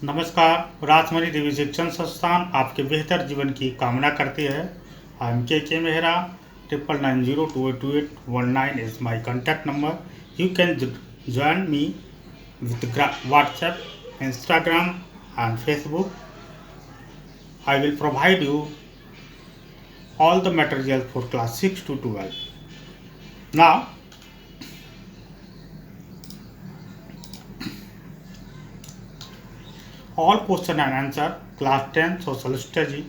नमस्कार। राजमणि देवी शिक्षण संस्थान आपके बेहतर जीवन की कामना करती है। आई एम के Mehra. 99028281 is my contact number. You can join me with WhatsApp, Instagram and Facebook. I will provide you all the material for class 6 to 12. Now, all question and answer, class 10 social study,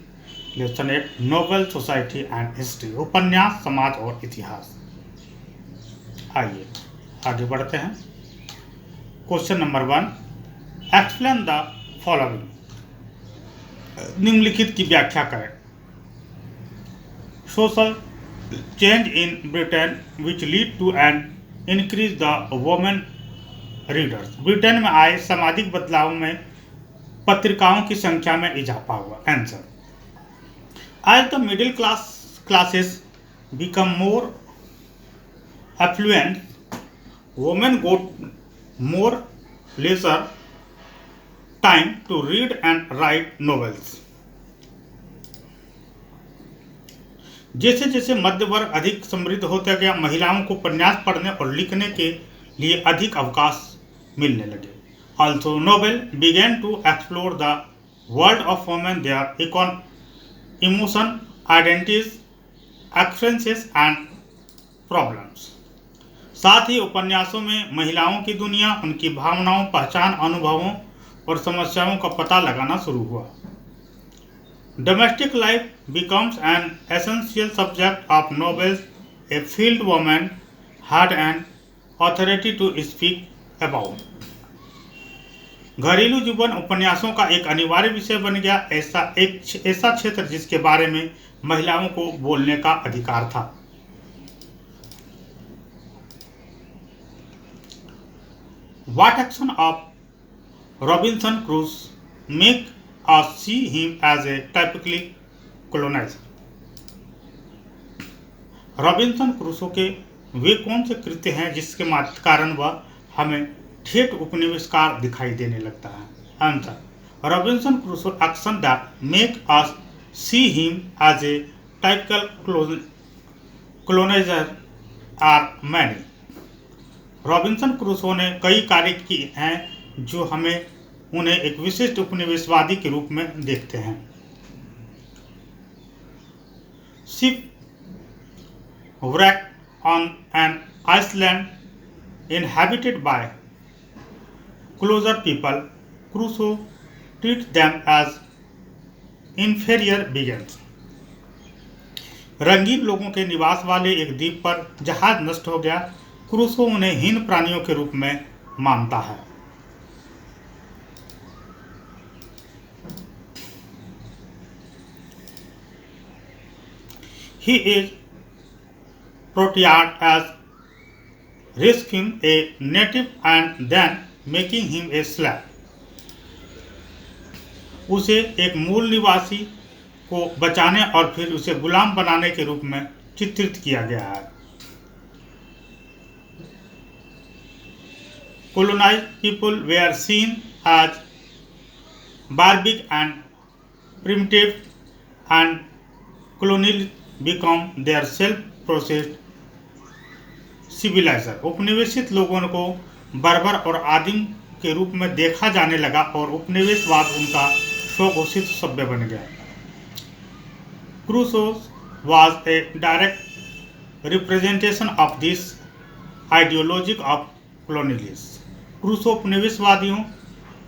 lesson 8 novel society and history, उपन्यास, समाज और इतिहास। आइए आगे बढ़ते हैं। Question number 1, explain the following. निम्नलिखित की व्याख्या करें। Social change in Britain which lead to an increase the women readers. Britain में आए सामाजिक बदलाव में पत्रिकाओं की संख्या में इजाफा हुआ। Answer, as the middle classes become more affluent, women got more leisure time to read and write novels. जैसे जैसे मध्य वर्ग अधिक समृद्ध होता गया, महिलाओं को उपन्यास पढ़ने और लिखने के लिए अधिक अवकाश मिलने लगे। Also, novel began to explore the world of women, their emotion, identities, experiences and problems. साथ ही उपन्यासों में महिलाओं की दुनिया, उनकी भावनाओं, पहचान, अनुभवों और समस्याओं का पता लगाना शुरू हुआ। Domestic life becomes an essential subject of novels, a field women had an authority to speak about. घरेलू जीवन उपन्यासों का एक अनिवार्य विषय बन गया, ऐसा क्षेत्र जिसके बारे में महिलाओं को बोलने का अधिकार था। What action of Robinson Crusoe make us see him as a typically colonizer? Robinson Crusoe के वे कौन से कृत्य हैं जिसके कारण वह हमें ठेठ उपनिवेशकार दिखाई देने लगता है? Answer, Robinson Crusoe action that make us see him as a typical coloniser are many. Robinson Crusoe ने कई कार्य किए हैं जो हमें उन्हें एक विशिष्ट उपनिवेशवादी के रूप में देखते हैं। Ship wrecked on an island inhabited by closer people, Crusoe treats them as inferior beings. रंगीन लोगों के निवास वाले एक द्वीप पर जहाज नष्ट हो गया, क्रूसो उन्हें हीन प्राणियों के रूप में मानता है। He is portrayed as rescuing a native and then making him a slave. उसे एक मूल निवासी को बचाने और फिर उसे गुलाम बनाने के रूप में चित्रित किया गया है। Colonized people were seen as barbaric and primitive, and colonial become their self-processed सिविलाइजर। उपनिवेशित लोगों को बर्बर और आदिम के रूप में देखा जाने लगा और उपनिवेशवाद उनका स्वघोषित सभ्य बन गया। Crusoe was a direct representation of this ideology of colonialism. Crusoe उपनिवेशवादियों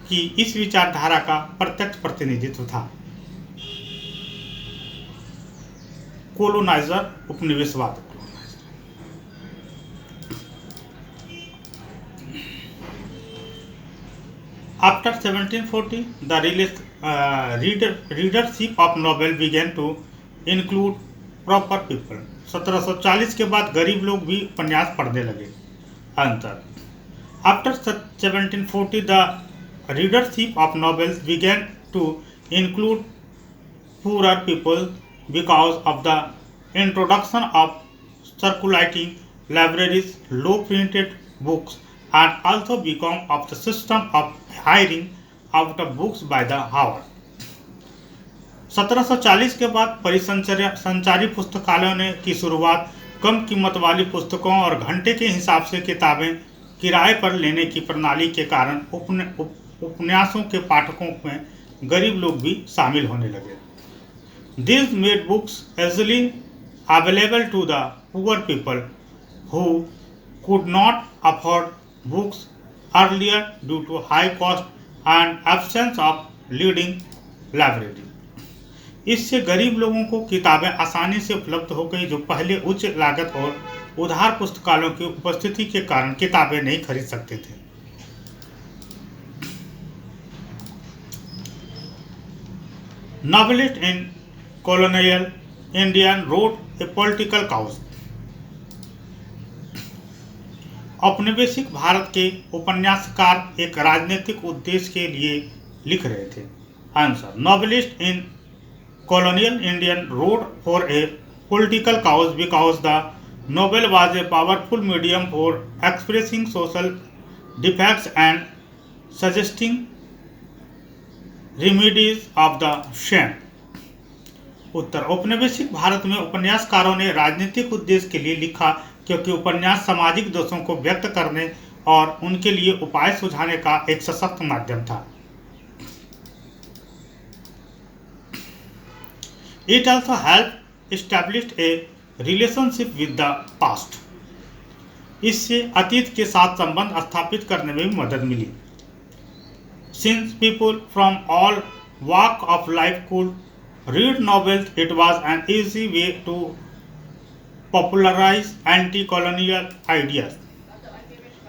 की इस विचारधारा का प्रत्यक्ष प्रतिनिधित्व था। कोलोनाइजर उपनिवेशवाद। After 1740, the readership of novel began to include proper people. 1740 के बाद गरीब लोग भी उपन्यास पढ़ने लगे। Answer, after 1740, the readership of novels began to include poorer people because of the introduction of circulating libraries, low printed books, and also become of the system of hiring out of books by the hour. 1740 के बाद परिसंचारी पुस्तकालयों की शुरुआत कम कीमत वाली पुस्तकों और घंटे के हिसाब से किताबें किराए पर लेने की प्रणाली के कारण उपन्यासों के पाठकों में गरीब लोग भी शामिल होने लगे। These made books easily available to the poor people who could not afford books earlier due to high cost and absence of leading library। इससे गरीब लोगों को किताबें आसानी से उपलब्ध हो गई जो पहले उच्च लागत और उधार पुस्तकालयों की उपस्थिति के कारण किताबें नहीं खरीद सकते थे। Novelist in colonial India wrote a political cause। औपनिवेशिक भारत के उपन्यासकार एक राजनीतिक उद्देश्य के लिए लिख रहे थे। Answer, novelist in colonial Indian wrote for a political cause because the novel was a powerful medium for expressing social defects and suggesting remedies of the same। उत्तर, औपनिवेशिक भारत में उपन्यासकारों ने राजनीतिक उद्देश्य के लिए लिखा क्योंकि उपन्यास सामाजिक दोषों को व्यक्त करने और उनके लिए उपाय सुझाने का एक सशक्त माध्यम था। It also helped establish a relationship with the past। इससे अतीत के साथ संबंध स्थापित करने में भी मदद मिली। Since people from all walk of life could read novels, it was an easy way to popularize anti-colonial ideas।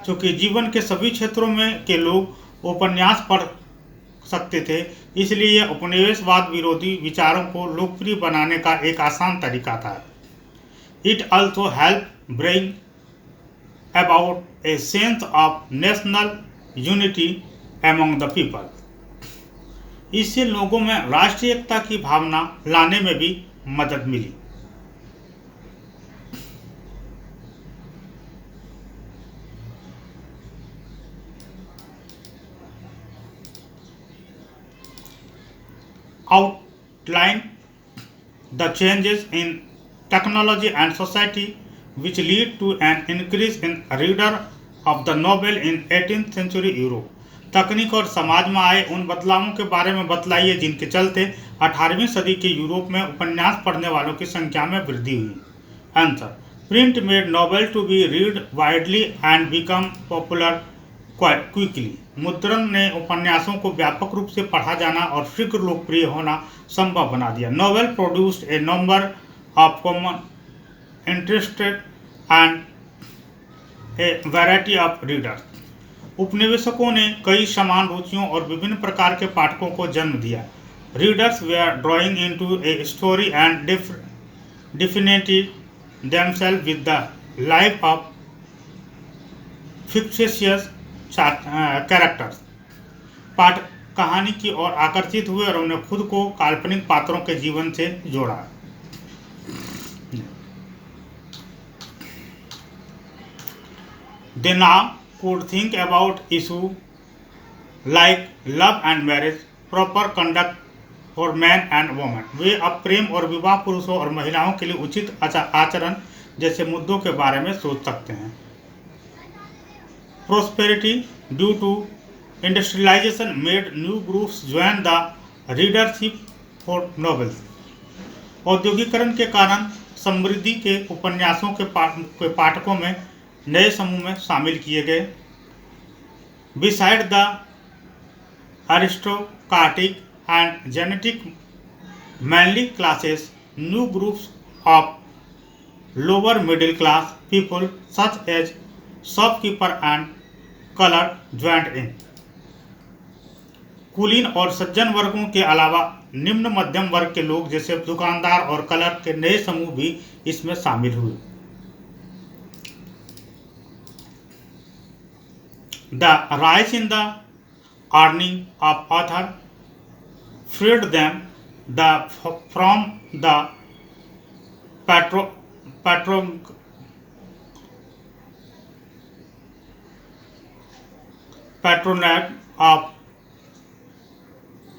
चूँकि जीवन के सभी क्षेत्रों में के लोग उपन्यास पढ़ सकते थे, इसलिए यह उपनिवेशवाद विरोधी विचारों को लोकप्रिय बनाने का एक आसान तरीका था। It also helped bring about a sense of national unity among the people। इससे लोगों में राष्ट्रीय एकता की भावना लाने में भी मदद मिली। Outline the changes in technology and society which lead to an increase in reader of the novel in 18th century Europe। तकनीक और समाज में आए उन बदलावों के बारे में बतलाइए जिनके चलते 18वीं सदी के यूरोप में उपन्यास पढ़ने वालों की संख्या में वृद्धि हुई। Answer, print made novel to be read widely and become popular quickly. मुद्रण ने उपन्यासों को व्यापक रूप से पढ़ा जाना और शीघ्र लोकप्रिय होना संभव बना दिया। Novel produced a number of common interested and a variety of readers. उपनिवेशकों ने कई समान रुचियों और विभिन्न प्रकार के पाठकों को जन्म दिया। Readers were drawing into a story and डिफिनेटेड themselves with the life of fictitious characters. पाठक कहानी की ओर आकर्षित हुए और उन्हें खुद को काल्पनिक पात्रों के जीवन से जोड़ा। They now could think about issue like love and marriage, proper conduct for men and women। वे अब प्रेम और विवाह पुरुषों और महिलाओं के लिए उचित आचरण जैसे मुद्दों के बारे में सोच सकते हैं। Prosperity due to industrialization made new groups join the readership for novels। औद्योगिकरण के कारण समृद्धि के उपन्यासों के पाठकों में नए समूह में शामिल किए गए। Beside the aristocratic and genetic manly classes, new groups of lower middle class people such as shopkeeper and colour joint in. कुलीन और सज्जन वर्गों के अलावा निम्न मध्यम वर्ग के लोग जैसे दुकानदार और कलर के नए समूह भी इसमें शामिल हुए। The rise in the earning of author freed them from the patronage of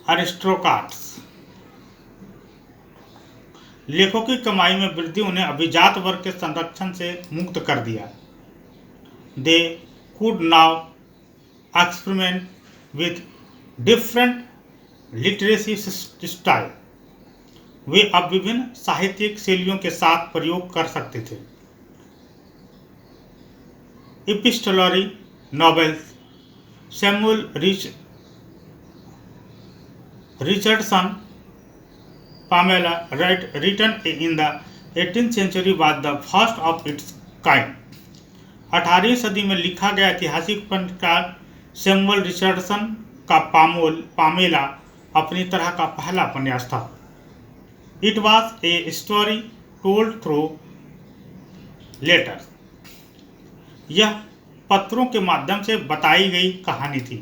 aristocrats. लेखों की कमाई में वृद्धि उन्हें अभिजात वर्ग के संरक्षण से मुक्त कर दिया। They could now experiment with different literacy style. वे अब विभिन्न साहित्यिक शैलियों के साथ प्रयोग कर सकते थे। Epistolary novels Samuel Richardson Pamela written in the 18th century was the first of its kind. 18वीं सदी में लिखा गया ऐतिहासिक उपन्यासकार सैमुअल रिचर्डसन का पामेला अपनी तरह का पहला उपन्यास था। It was a story told through letters. यह पत्रों के माध्यम से बताई गई कहानी थी।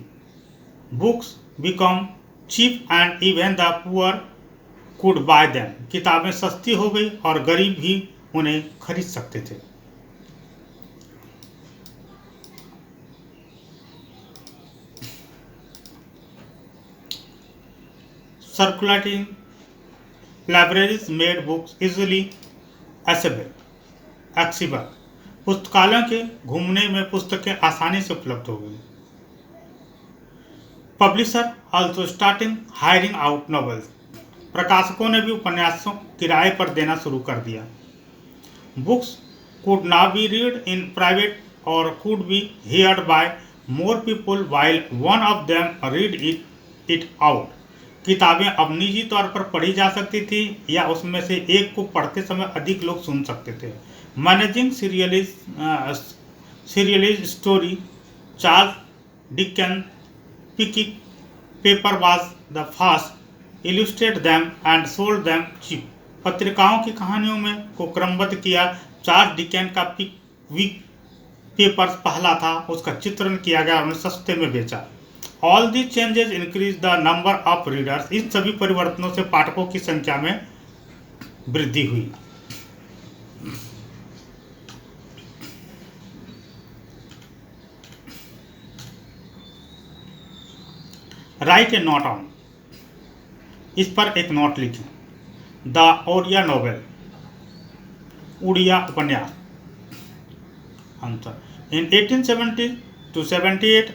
Books become cheap and even the poor could buy them. किताबें सस्ती हो गई और गरीब भी उन्हें खरीद सकते थे। Circulating libraries made books easily accessible. पुस्तकालयों के घूमने में पुस्तकें आसानी से उपलब्ध हो गई। Publisher also starting hiring out novels. प्रकाशकों ने भी उपन्यासों किराए पर देना शुरू कर दिया। Books could now be read in private और could be heard by more people while one of them read it out. किताबें अब निजी तौर पर पढ़ी जा सकती थी या उसमें से एक को पढ़ते समय अधिक लोग सुन सकते थे। Managing serialist story Charles Dickens Pickwick paper was the first illustrate them and sold them cheap. पत्रिकाओं की कहानियों में को क्रमबद्ध किया। चार्ल्स डिकेंस का वीक पेपर्स पहला था, उसका चित्रण किया गया और उन्हें सस्ते में बेचा। All these changes increased the number of readers. इन सभी परिवर्तनों से पाठकों की संख्या में वृद्धि हुई। Write a note on. इस पर एक नोट लिखें। द ओडिया नोवेल, उड़िया उपन्यास। Answer in 1870 to 78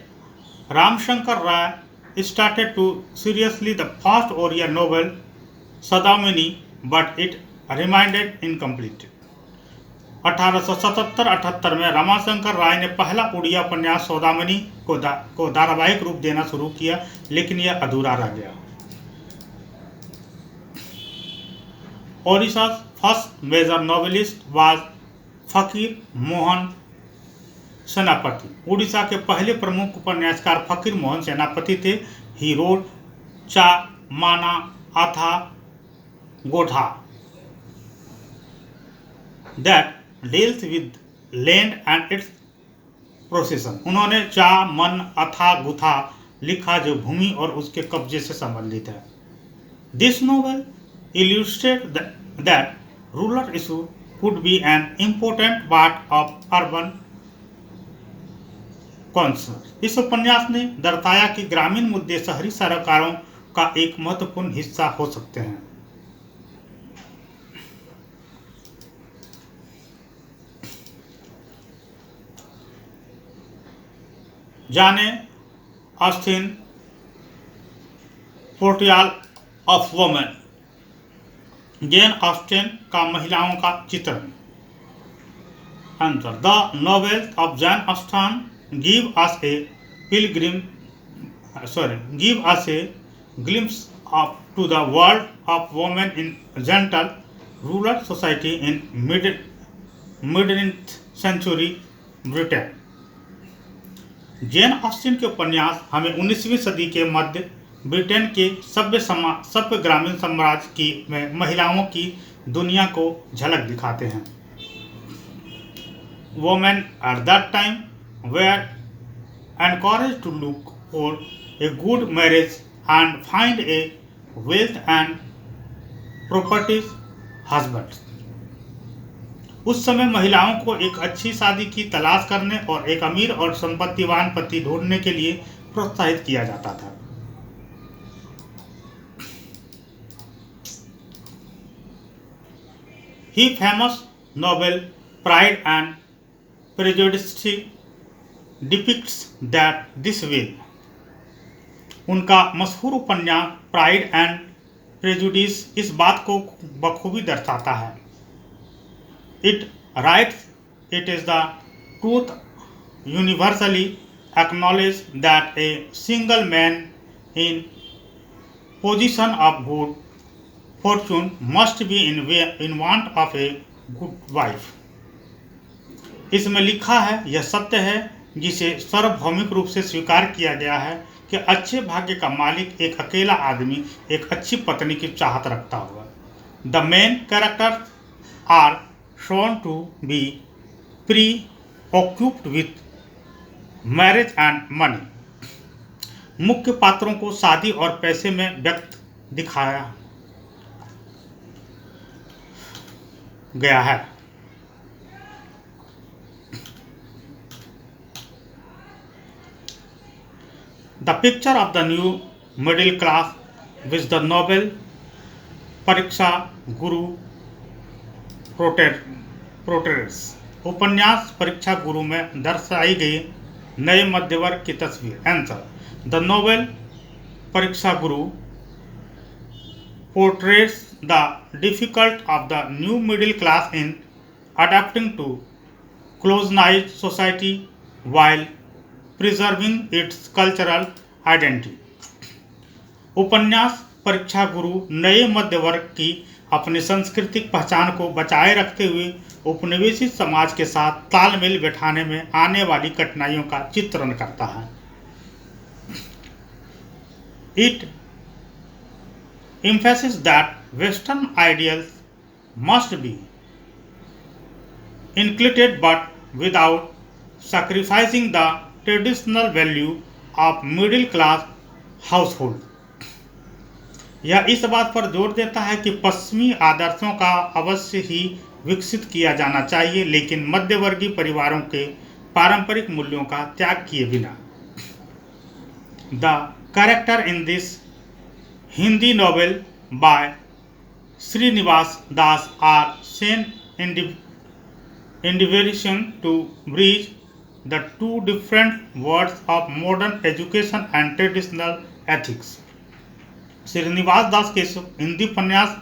Ramashankar Ray started to seriously the first Oriya novel Sadamini, but it remained incomplete. 1877-78 में रामाशंकर राय ने पहला उड़िया उपन्यास सौदामिनी को धारावाहिक रूप देना शुरू किया, लेकिन यह अधूरा रह गया। Odisha's first major novelist was फकीर मोहन सेनापति। उड़ीसा के पहले प्रमुख उपन्यासकार फकीर मोहन सेनापति थे। He wrote चा माना आथा गोठा that deals with land and its possession. उन्होंने चा मन अथा गुथा लिखा जो भूमि और उसके कब्जे से संबंधित है। This novel illustrates that rural issue could be an important part of urban concern. इस उपन्यास ने दर्शाया कि ग्रामीण मुद्दे शहरी सरकारों का एक महत्वपूर्ण हिस्सा हो सकते हैं। जाने Austin portrait of women. Jane Austen का महिलाओं का चित्रण। Answer the novels of Jain Austin give us A glimpse to the world of women in gentle rural society in mid-19th century Britain. Jane Austen के उपन्यास हमें 19वीं सदी के मध्य ब्रिटेन के सभ्य ग्रामीण साम्राज्य की में महिलाओं की दुनिया को झलक दिखाते हैं। Women at that time were encouraged to look for a good marriage and find a wealth and properties husband. उस समय महिलाओं को एक अच्छी शादी की तलाश करने और एक अमीर और संपत्तिवान पति ढूंढने के लिए प्रोत्साहित किया जाता था। He famous novel Pride and Prejudice depicts that this way. उनका मशहूर उपन्यास प्राइड एंड प्रेजुडिस इस बात को बखूबी दर्शाता है। It rights it is the truth universally acknowledge that a single man in position of good Fortune must be in want of a good wife. इसमें लिखा है, यह सत्य है जिसे सार्वभौमिक रूप से स्वीकार किया गया है कि अच्छे भाग्य का मालिक एक अकेला आदमी एक अच्छी पत्नी की चाहत रखता हुआ। The main characters are shown to be preoccupied with marriage and money. मुख्य पात्रों को शादी और पैसे में व्यक्त दिखाया गया है। The picture of the new middle class which the novel परीक्षा गुरु प्रोटेस उपन्यास परीक्षा गुरु में दर्शाई गई नए मध्य वर्ग की तस्वीर। Answer, the novel Pariksha Guru portraits the difficult of the new middle class in adapting to colonised society while preserving its cultural identity। उपन्यास परीक्षा गुरु नए मध्य वर्ग की अपनी सांस्कृतिक पहचान को बचाए रखते हुए उपनिवेशित समाज के साथ तालमेल बैठाने में आने वाली कठिनाइयों का चित्रण करता है। It emphasizes that Western ideals must be included but without sacrificing the traditional value of middle class household. यह इस बात पर जोर देता है कि पश्चिमी आदर्शों का अवश्य ही विकसित किया जाना चाहिए, लेकिन मध्यवर्गीय परिवारों के पारंपरिक मूल्यों का त्याग किए बिना। The character in this Hindi novel by Srinivas Das are seen endeavoring to bridge the two different worlds of modern education and traditional ethics। Shrinivas Das के हिंदी उपन्यास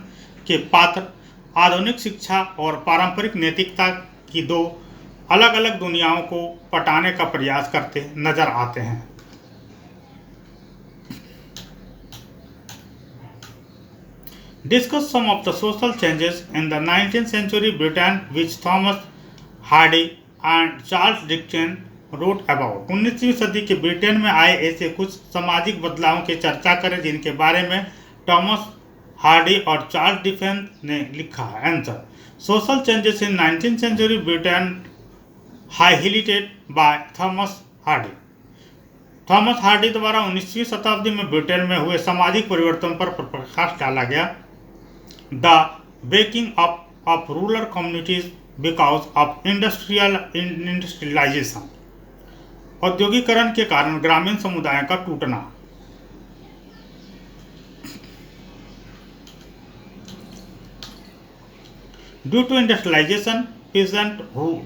के पात्र आधुनिक शिक्षा और पारंपरिक नैतिकता की दो अलग अलग दुनियाओं को पटाने का प्रयास करते नजर आते हैं। Discuss some of the social changes in the 19th century Britain which Thomas Hardy and Charles Dickens wrote about। 19वीं सदी के ब्रिटेन में आए ऐसे कुछ सामाजिक बदलावों की चर्चा करें जिनके बारे में टॉमस हार्डी और चार्ल्स डिकेंस ने लिखा है। Answer, social changes in 19th century Britain highlighted by Thomas Hardy. Thomas Hardy द्वारा 19वीं शताब्दी में ब्रिटेन में हुए सामाजिक परिवर्तन पर प्रकाश डाला गया। The waking up of rural communities because of industrialisation. औद्योगिकरण के कारण ग्रामीण समुदायों का टूटना। Due to industrialisation peasants who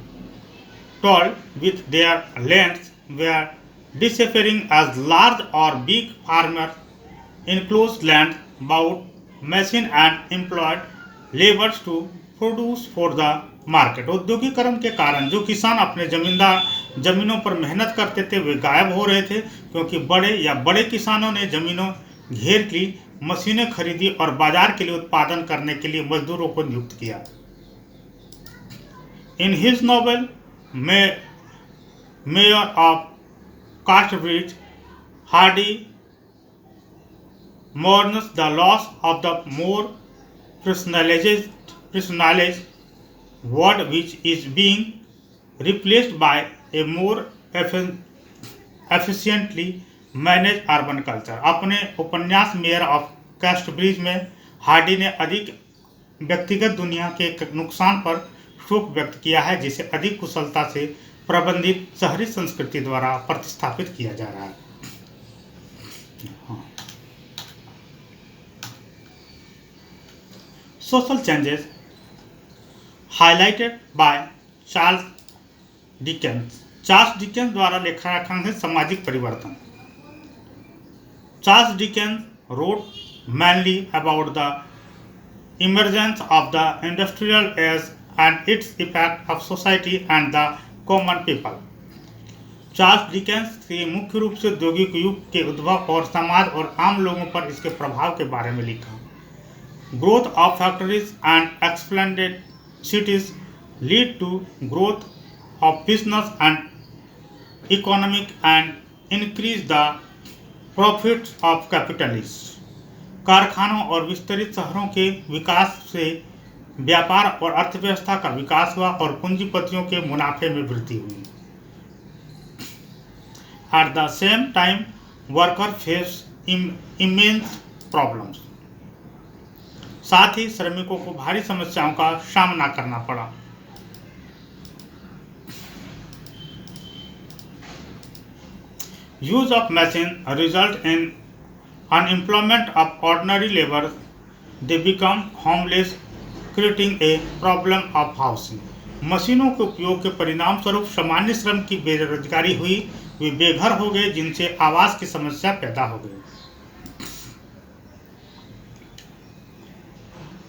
toiled with their lands were disappearing as large or big farmers enclosed land bought machine and employed laborers to produce for the market. औद्योगिकरण के कारण जो किसान अपने जमीनों पर मेहनत करते थे वे गायब हो रहे थे, क्योंकि बड़े किसानों ने जमीनों घेर ली, मशीनें खरीदी और बाजार के लिए उत्पादन करने के लिए मजदूरों को नियुक्त किया। In his novel Mayor of Casterbridge Hardy mourns the loss of the more personalized world which is being replaced by a more efficiently managed urban culture। अपने उपन्यास मेयर ऑफ कास्टब्रिज में हार्डी ने अधिक व्यक्तिगत दुनिया के नुकसान पर शोक व्यक्त किया है, जिसे अधिक कुशलता से प्रबंधित शहरी संस्कृति द्वारा प्रतिस्थापित किया जा रहा है। Social changes highlighted by Charles Dickens. Charles Dickens द्वारा लिखा है सामाजिक परिवर्तन. Charles Dickens wrote mainly about the emergence of the industrial age and its effect of society and the common people. Charles Dickens ने मुख्य रूप से औद्योगिक युग के उद्भव और समाज और आम लोगों पर इसके प्रभाव के बारे में लिखा. Growth of factories and expanded cities lead to growth of business and economic and increase the profits of capitalists. कारखानों और विस्तरित शहरों के विकास से व्यापार और अर्थव्यवस्था का विकास हुआ और पूंजीपतियों के मुनाफे में वृद्धि हुई. At the same time, workers face immense problems. साथ ही श्रमिकों को भारी समस्याओं का सामना करना पड़ा. Use of machine result in unemployment of ordinary laborers. They become homeless, creating a problem of housing. मशीनों के उपयोग के परिणाम स्वरूप सामान्य श्रम की बेरोजगारी हुई. वे बेघर हो गए जिनसे आवास की समस्या पैदा हो गई.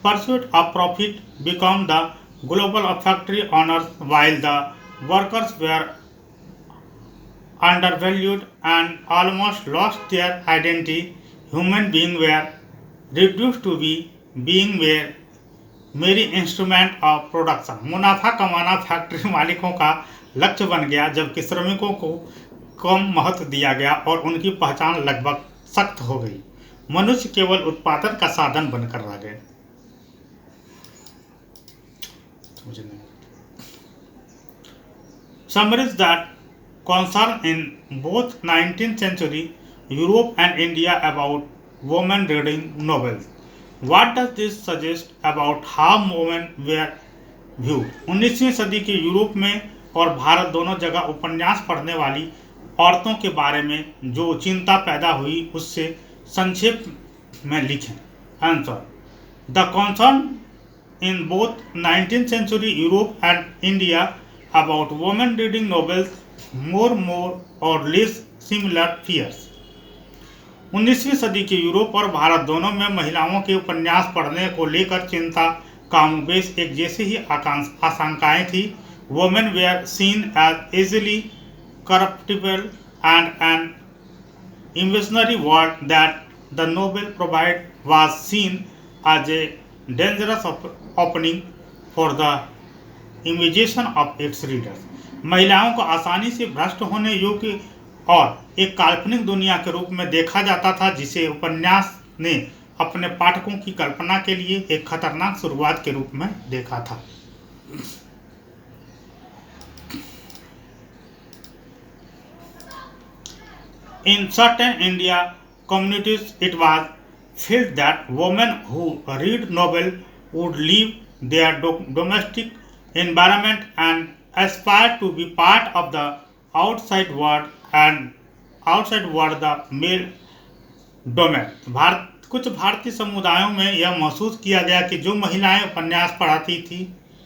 Pursuit of profit became the global of factory owners while the workers were undervalued and almost lost their identity. Human beings were reduced to be being mere instrument of production. मुनाफा कमाना फैक्ट्री मालिकों का लक्ष्य बन गया जबकि श्रमिकों को कम महत्व दिया गया और उनकी पहचान लगभग सख्त हो गई. मनुष्य केवल उत्पादन का साधन बनकर रह गए. Summaries that concern in both 19th century Europe and India about women reading novels. What does this suggest about how women were viewed? 19वीं सदी के यूरोप में और भारत दोनों जगह उपन्यास पढ़ने वाली औरतों के बारे में जो चिंता पैदा हुई उससे संक्षेप में लिखें. Answer. The concern in both 19th century Europe and India about women reading novels more or less similar fears. 19वीं सदी के यूरोप और भारत दोनों में महिलाओं के उपन्यास पढ़ने को लेकर चिंता कमोबेश एक जैसी ही आशंकाएं थी. Women were seen as easily corruptible and an imaginary world that the novel provided was seen as a dangerous opening for the imagination of its readers. महिलाओं को आसानी से भ्रष्ट होने योग्य और एक काल्पनिक दुनिया के रूप में देखा जाता था जिसे उपन्यास ने अपने पाठकों की कल्पना के लिए एक खतरनाक शुरुआत के रूप में देखा था. In certain India communities, it was felt that women who read novel would leave their domestic environment and aspire to be part of the outside world the male domain. कुछ भारतीय समुदायों में यह महसूस किया गया कि जो महिलाएं उपन्यास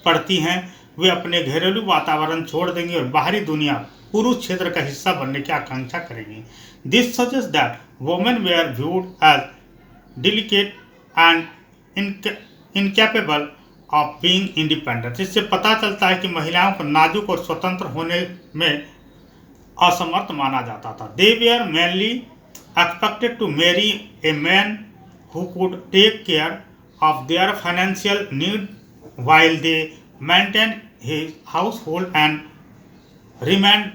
पढ़ती हैं वे अपने घरेलू वातावरण छोड़ देंगी और बाहरी दुनिया पुरुष क्षेत्र का हिस्सा बनने की आकांक्षा करेंगी. This suggests that women were viewed as delicate and incapable of being independent. इससे पता चलता है कि महिलाओं को नाजुक और स्वतंत्र होने में असमर्थ माना जाता था. They were mainly expected to marry a man who could take care of their financial needs while they maintained his household and remained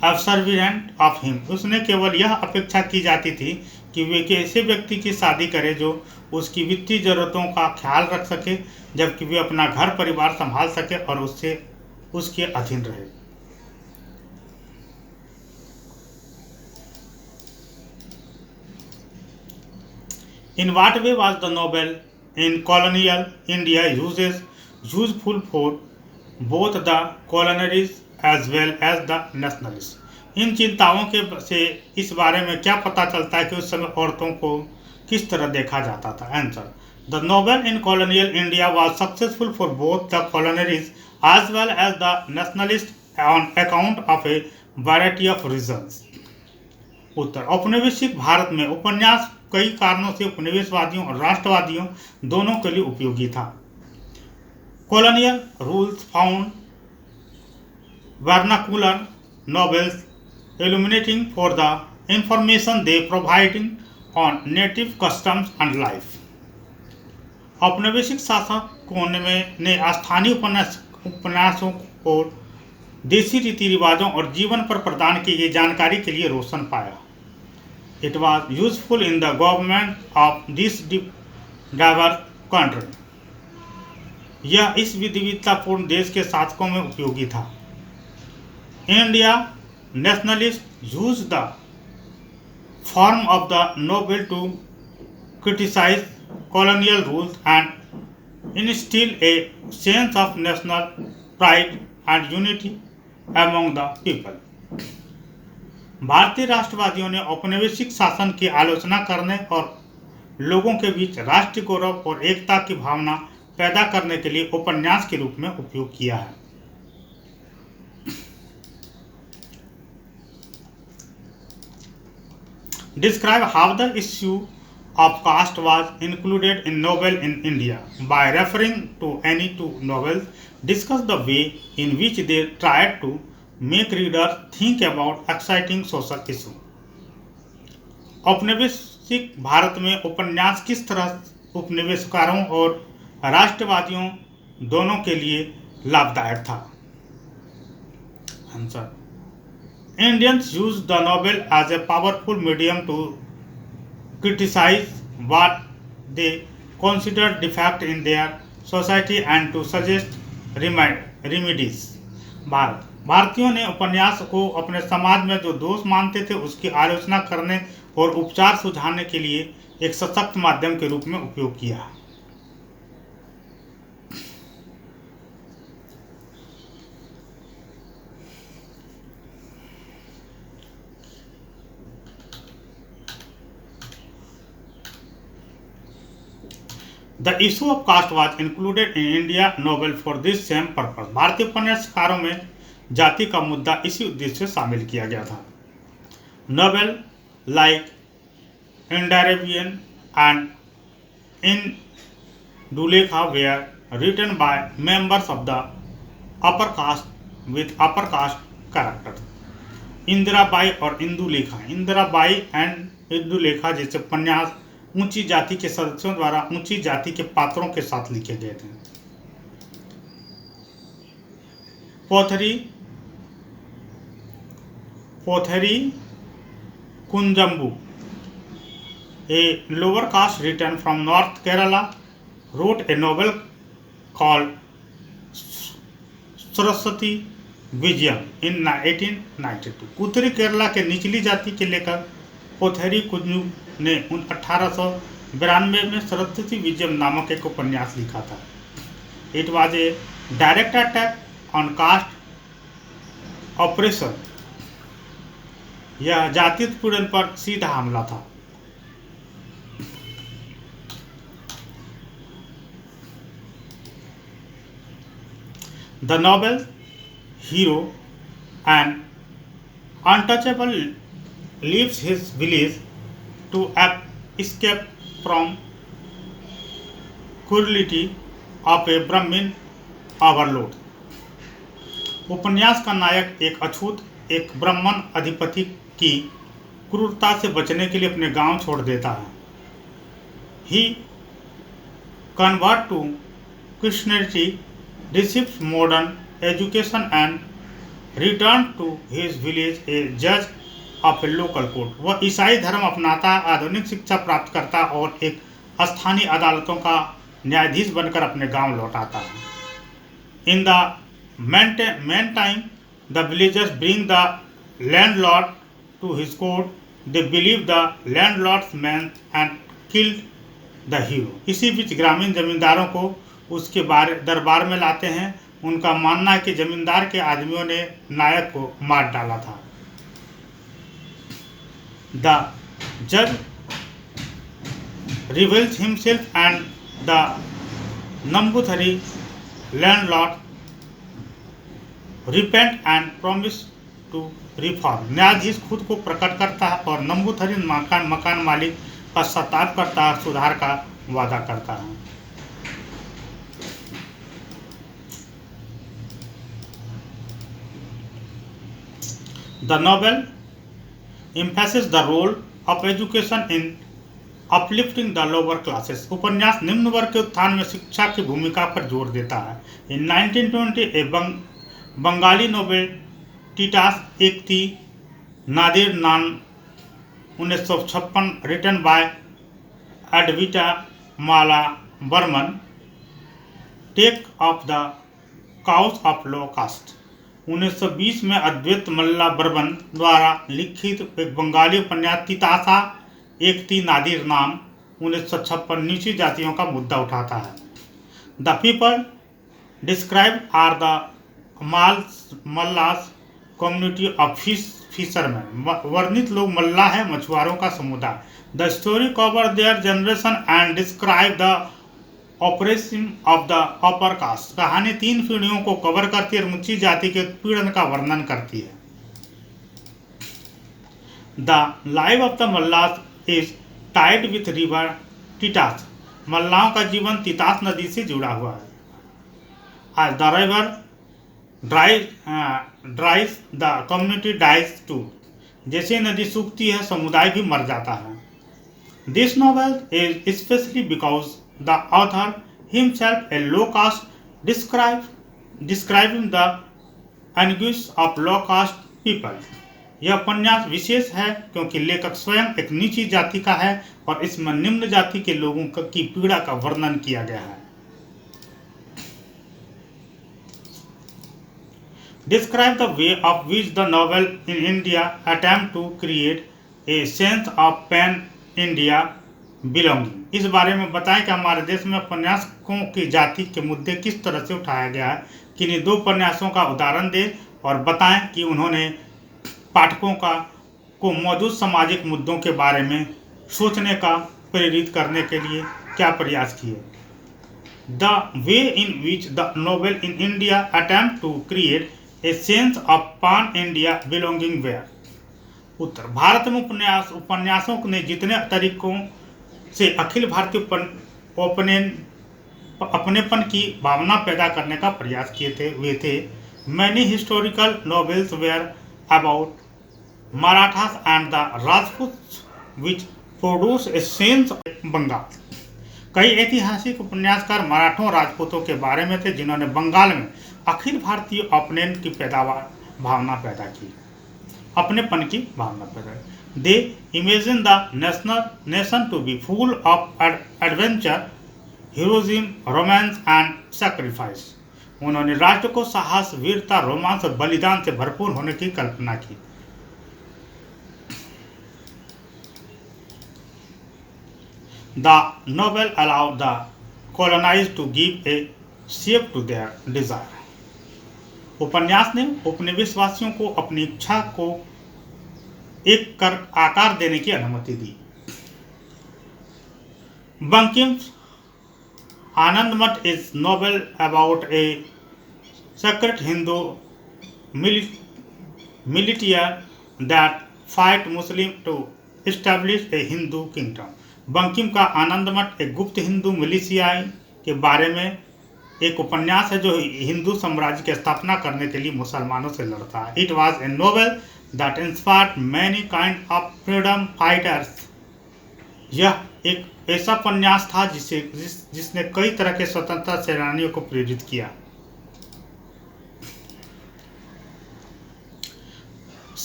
subservient of him. उसने केवल यह अपेक्षा की जाती थी कि वे एक ऐसे व्यक्ति की शादी करे जो उसकी वित्तीय जरूरतों का ख्याल रख सके जबकि वे अपना घर परिवार संभाल सके और उसके अधीन रहे. In what way was the novel in colonial India useful for both the colonialists as well as the nationalists? इन चिंताओं के से इस बारे में क्या पता चलता है कि उस समय औरतों को किस तरह देखा जाता था. Answer. The Nobel in colonial India was successful for both the colonialists as well as the nationalists on account of a variety of reasons. उत्तर, औपनिवेशिक भारत में उपन्यास कई कारणों से उपनिवेशवादियों और राष्ट्रवादियों दोनों के लिए उपयोगी था. Colonial rules found vernacular novels illuminating for the information they providing on native customs and life. औपनिवेशिक शासकों ने स्थानीय उपन्यासों और देसी रीति रिवाजों और जीवन पर प्रदान की गई जानकारी के लिए रोशन पाया. It was useful in the government of this diverse country. यह इस विविधतापूर्ण देश के शासकों में उपयोगी था. India nationalists used the form of the Nobel to criticize colonial rules and instill a sense of national pride and unity among the people. भारतीय राष्ट्रवादियों ने औपनिवेशिक शासन की आलोचना करने और लोगों के बीच राष्ट्रीय गौरव और एकता की भावना पैदा करने के लिए उपन्यास के रूप में उपयोग किया है. Describe how the issue of caste was included in Nobel in India. By referring to any two novels, discuss the way in which they tried to make readers think about exciting social issue. औपनिवेशिक भारत में उपन्यास किस तरह उपनिवेशकारों और राष्ट्रवादियों दोनों के लिए लाभदायक था. Answer, Indians used the novel as a powerful medium to criticize what they considered defect in their society and to suggest remedies. भारतीयों ने उपन्यास को अपने समाज में जो दोष मानते थे उसकी आलोचना करने और उपचार सुझाने के लिए एक सशक्त माध्यम के रूप में उपयोग किया. The issue of caste was included in India Nobel for this same purpose. भारतीय उपन्यासकारों में जाति का मुद्दा इसी उद्देश्य से शामिल किया गया था. Novel like Indarabian and Indulekha were written by members of the upper caste with upper caste characters. Indirabai और इंदुलेखा, इंदिराबाई एंड इंदुलेखा जैसे उपन्यास ऊंची जाति के सदस्यों द्वारा ऊंची जाति के पात्रों के साथ लिखे गए थे. पोथरी कुंजम्बू, a lower caste written from North Kerala, wrote a novel called Saraswati Vijayam in 1892. उत्तरी केरला के निचली जाति के लेखक पोथरी कुंजू ने 1892 में सरस्वती विजयम नामक एक उपन्यास लिखा था. It was a direct attack on caste operation. यह जाति उत्पीड़न पर सीधा हमला था. The novel hero and untouchable leaves his village to escape from cruelty of a Brahmin overlord. उपन्यास का नायक एक अछूत एक ब्राह्मण अधिपति की क्रूरता से बचने के लिए अपने गांव छोड़ देता है. He convert to Christianity, receives modern education and returned to his village a judge of A local court. वह ईसाई धर्म अपनाता, आधुनिक शिक्षा प्राप्त करता और एक स्थानीय अदालतों का न्यायाधीश बनकर अपने गांव लौट आता है. In the main time the villagers bring the landlord to his court. They believe the landlord's man and killed the hero. इसी बीच ग्रामीण जमींदारों को उसके दरबार में लाते हैं. उनका मानना है कि जमींदार के आदमियों ने नायक को मार डाला था. The judge reveals himself and the Namboothiri landlord repent and promise to reform. न्यायाधीश खुद को प्रकट करता है और नंबूथरी मकान मालिक पश्चाताप करता है और सुधार का वादा करता है। The novel emphasizes the role of education in uplifting the lower classes. उपन्यास निम्न वर्ग के उत्थान में शिक्षा की भूमिका पर जोर देता है। In 1920 a Bengali novel Titas Ekti Nadir Naam 1956 written by Advaita Malla Barman take of the cause of low caste. 1920 में अद्वैत मल्ला बर्मन द्वारा लिखित एक बंगाली उपन्यास तितासा एक थी नादिर नाम 1956 नीची जातियों का मुद्दा उठाता है। The people describe are the Mallas community of fisherman. वर्णित लोग मल्ला है मछुआरों का समुदाय। The story cover their generation and describe the operation of the upper caste. कहानी 3 पीढ़ियों को कवर करती है और ऊंची जाति के उत्पीड़न का वर्णन करती है। The life of the Mallas is tied with river Titas. मल्लाओं का जीवन तितास नदी से जुड़ा हुआ है। As the river dries the community dies too. जैसे नदी सूखती है समुदाय भी मर जाता है। This novel is specially because the author himself a low caste describing the anguish of low caste people. यह उपन्यास विशेष है क्योंकि लेखक स्वयं एक नीची जाति का है और इसमें निम्न जाति के लोगों की पीड़ा का वर्णन किया गया है। Describe the way of which the novel in India attempt to create a sense of pan-India belonging. इस बारे में बताएं कि हमारे देश में उपन्यासकों की जाति के मुद्दे किस तरह से उठाया गया है। किन्हीं 2 उपन्यासों का उदाहरण दें और बताएं कि उन्होंने पाठकों को मौजूद सामाजिक मुद्दों के बारे में सोचने का प्रेरित करने के लिए क्या प्रयास किए। The way in which the novel in India attempt to create a sense of pan-India belonging where. उत्तर भारत में उपन्यासों ने जितने तरीकों से अखिल भारतीय अपनेपन की भावना पैदा करने का प्रयास किए थे वे थे। Many historical novels were about Marathas and the Rajputs which produced a sense of Bengal. कई ऐतिहासिक उपन्यासकार मराठों राजपूतों के बारे में थे जिन्होंने बंगाल में अखिल भारतीय अपनेपन की भावना पैदा की, अपनेपन की भावना पैदा की। They imagine the nation to be full of adventure, heroism, romance and sacrifice. उन्होंने राष्ट्र को साहस, वीरता, रोमांस और बलिदान से भरपूर होने की कल्पना की। The novel allowed the colonized to give a shape to their desire. उपन्यास ने उपनिवेशवासियों को अपनी इच्छा को एक आकार देने की अनुमति दी। Bankim's Anandamath is novel about a secret Hindu militia that fight Muslim to establish a Hindu kingdom. Bankim का आनंदमठ एक गुप्त हिंदू मिलिशिया के बारे में एक उपन्यास है जो हिंदू साम्राज्य की स्थापना करने के लिए मुसलमानों से लड़ता है। It was a novel that inspired many kind of freedom fighters. यह एक ऐसा उपन्यास था जिसने कई तरह के स्वतंत्रता सेनानियों को प्रेरित किया।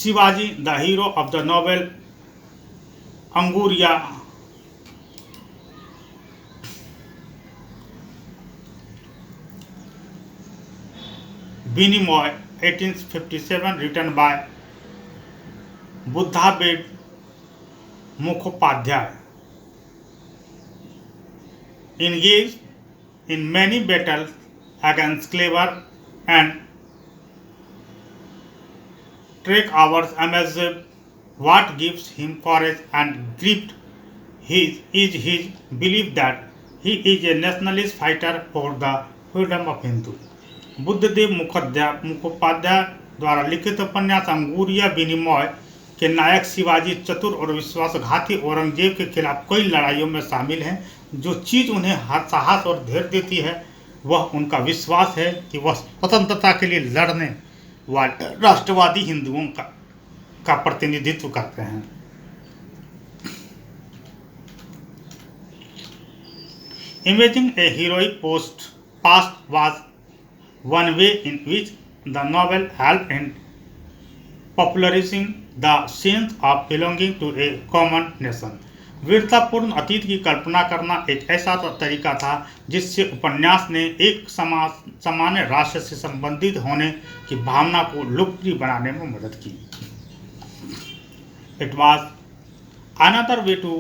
Shivaji the hero of the novel Anguriya Vinimoy 1857 written by Bhudeb Mukhopadhyay engaged in many battles against clever and trick hours amazed. What gives him courage and grit is his belief that he is a nationalist fighter for the freedom of Hindu. Buddhadev Mukhopadhyay द्वारा लिखित उपन्यास अंगूरिया विनिमय के नायक शिवाजी चतुर और विश्वासघाती औरंगजेब के खिलाफ कई लड़ाइयों में शामिल हैं। जो चीज़ उन्हें साहस और धैर्य देती है वह उनका विश्वास है कि वह स्वतंत्रता के लिए लड़ने वाले राष्ट्रवादी हिंदुओं का प्रतिनिधित्व करते हैं। Imagining a heroic past was one way in which the novel helped in popularizing the sense of belonging to a common nation। वीरतापूर्ण अतीत की कल्पना करना एक ऐसा तरीका था जिससे उपन्यास ने एक सामान्य राष्ट्र से संबंधित होने की भावना को लोकप्रिय बनाने में मदद की। It was another way to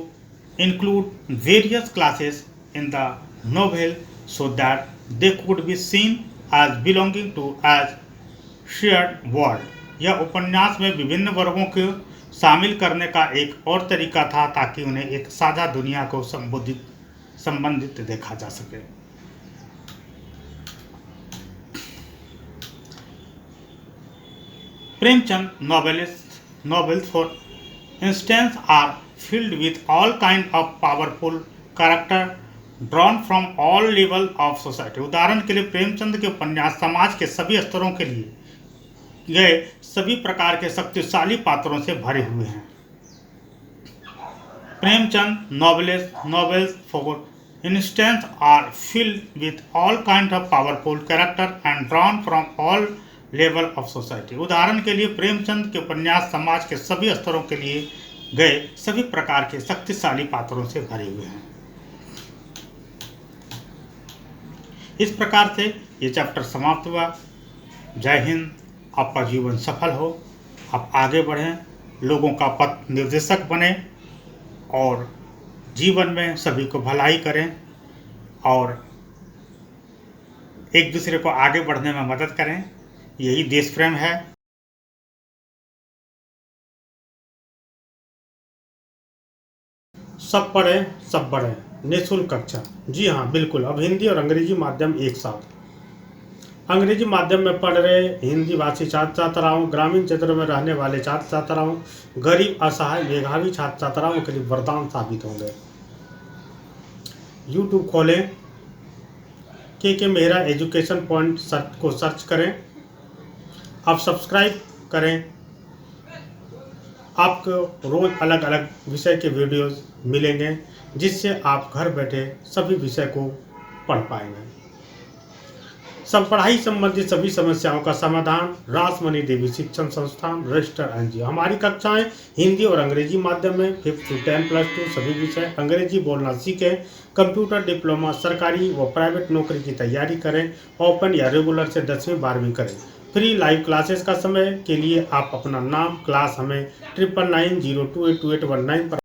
include various classes in the novel so that they could be seen as belonging to as shared world। यह उपन्यास में विभिन्न वर्गों को शामिल करने का एक और तरीका था ताकि उन्हें एक साझा दुनिया को संबंधित देखा जा सके। Premchand novels for instance are filled with all kind of powerful character drawn from all level of society। उदाहरण के लिए प्रेमचंद के उपन्यास समाज के सभी स्तरों के लिए गए सभी प्रकार के शक्तिशाली पात्रों से भरे हुए हैं। Premchand novels for instance are filled with all kind of powerful character and drawn from all level of society। उदाहरण के लिए प्रेमचंद के उपन्यास समाज के सभी स्तरों के लिए गए सभी प्रकार के शक्तिशाली पात्रों से भरे हुए हैं। इस प्रकार से ये चैप्टर समाप्त हुआ। जय हिंद। आपका जीवन सफल हो, आप आगे बढ़ें, लोगों का पथ निर्देशक बने और जीवन में सभी को भलाई करें और एक दूसरे को आगे बढ़ने में मदद करें। यही देश प्रेम है। सब पढ़ें सब बढ़ें निःशुल्क कक्षा। जी हाँ, बिल्कुल। अब हिंदी और अंग्रेजी माध्यम एक साथ। अंग्रेजी माध्यम में पढ़ रहे हिंदी भाषी छात्र छात्राओं, ग्रामीण क्षेत्रों में रहने वाले छात्र छात्राओं, गरीब, असहाय, मेधावी छात्र छात्राओं के लिए वरदान साबित होंगे। यूट्यूब खोलें, के मेहरा एजुकेशन पॉइंट को सर्च करें। आप सब्सक्राइब करें। आपको रोज़ अलग अलग विषय के वीडियोस मिलेंगे जिससे आप घर बैठे सभी विषय को पढ़ पाएंगे। सब पढ़ाई संबंधित सभी समस्याओं का समाधान रासमणि देवी शिक्षण संस्थान रजिस्टर एनजीओ। हमारी कक्षाएं हिंदी और अंग्रेजी माध्यम में 5th to 10+2 सभी विषय। अंग्रेजी बोलना सीखें, कंप्यूटर डिप्लोमा, सरकारी व प्राइवेट नौकरी की तैयारी करें, ओपन या रेगुलर से 10वीं 12वीं करें। फ्री लाइव क्लासेस का समय के लिए आप अपना नाम, क्लास हमें 9990282819 पर